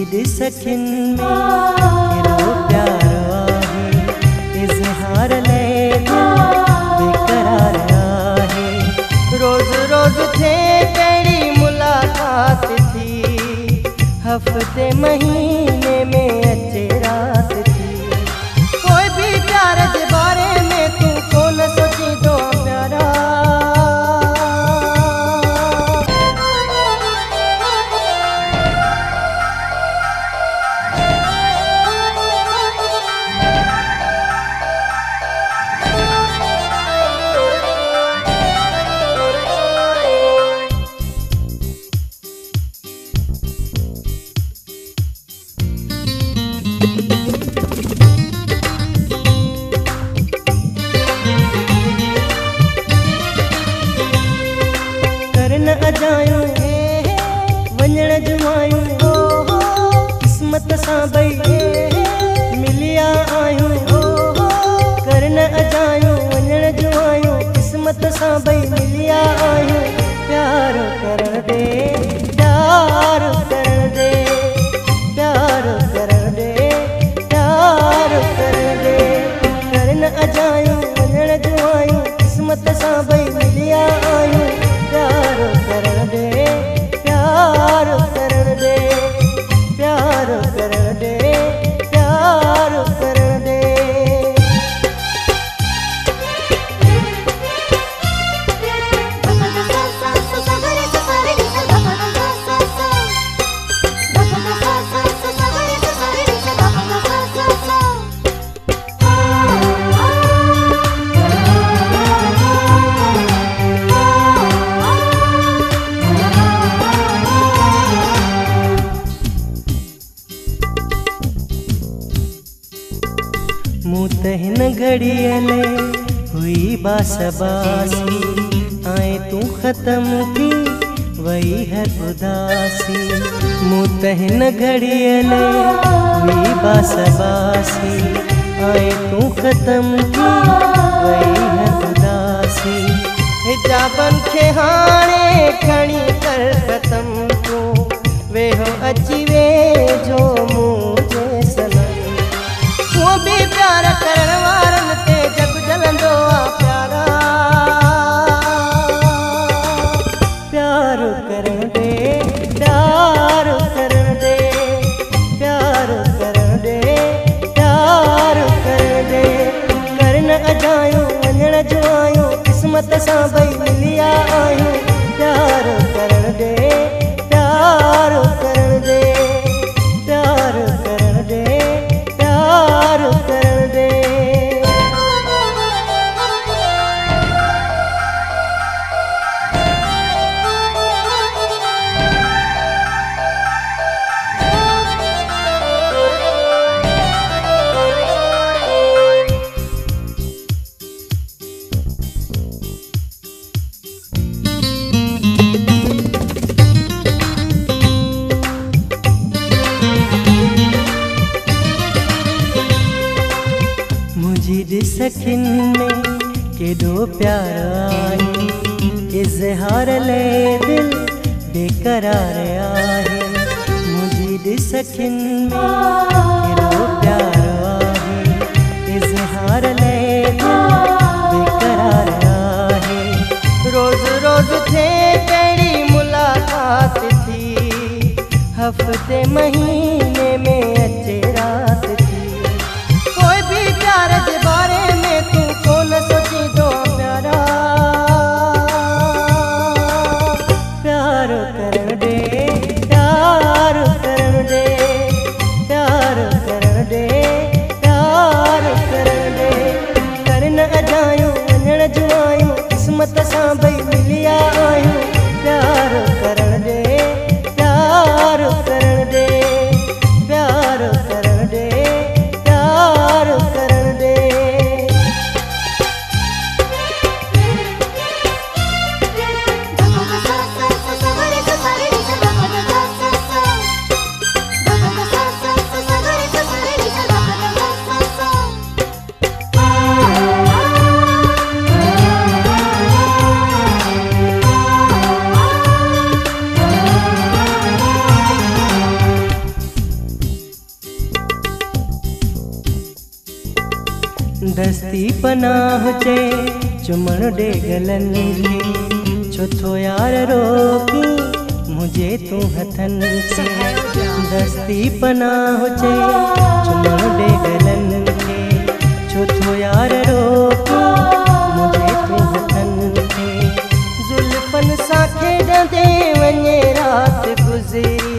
मुझी सखिन में केरो प्यार आहे, इज़हार ले बेकरार आहे। रोज़ रोज़ थे कहिड़ी मुलाकात थी, हफ़्ते महीने में अचे रात थी। कोई भी प्यार के बारे में तू कोन सोची दो प्यारा। करन अजायूं वञण जुआयूं, किस्मत सां भई मिलिया आयूं। करन अजायूं वञण जुआयूं, किस्मत सां भई मिलिया आयूं। प्यार करण दे, प्यार करण दे, प्यार करण दे, प्यार करण दे। करन अजायूं वञण जुआयूं, किस्मत सां भई मिलिया आयूं। प्यार करण दे, प्यार करण दे, प्यार करण दे, प्यार करण दे। मूं त हिन घड़ीअ हुई बासबासी, आए तू ख़त्म थी वही है उदासी। मूं त हिन घड़ीअ हुई बासबासी, आए तू ख़त्म थी वही है उदासी। हिजाबन खे हाणे खणी कर ख़त्म तू, वेहो अची वेझो मुंहिंजे सनम। वो भी प्यार करण वारन ते जग जलंदो आ प्यारा। प्यार करण दे, प्यार करण दे, प्यार करण दे, प्यार करण दे। करन अजायूं वञण जुआयूं, किस्मत सां भई मिलिया आयूं। प्यार करण दे, प्यार करण दे, प्यार करण दे, प्यार करण दे। मुझी सखिन में केॾो प्यार आहे, इज़हार ले दिल बेकरार आहे। मुझी सखिन में केॾो प्यार आहे, इज़हार ले दिल बेकरार आहे। रोज़ रोज़ थे कहिड़ी मुलाकात थी, हफ़्ते महीने में अचे रात थी। कोई भी प्यार के बारे में तू कोन सोची दो प्यारा। प्यार करण दे, प्यार करण दे, प्यार करण दे, प्यार करण दे। करन अजायूं वञण जुआयूं, किस्मत सां भई मिलिया आयूं। प्यार करण दे, प्यार करण दे, प्यार करण दे, प्यार करण दे। दस्ती पनाह चे चुमण डे गलन खे छो थो यार रोकी मुझे तू हथन खे दस्ती पनाह चे चुमण डे गलन खे छो थो यार रोकी मुझे तू हथन खे जुल्फन सां खेॾंदे वञे रात गुज़री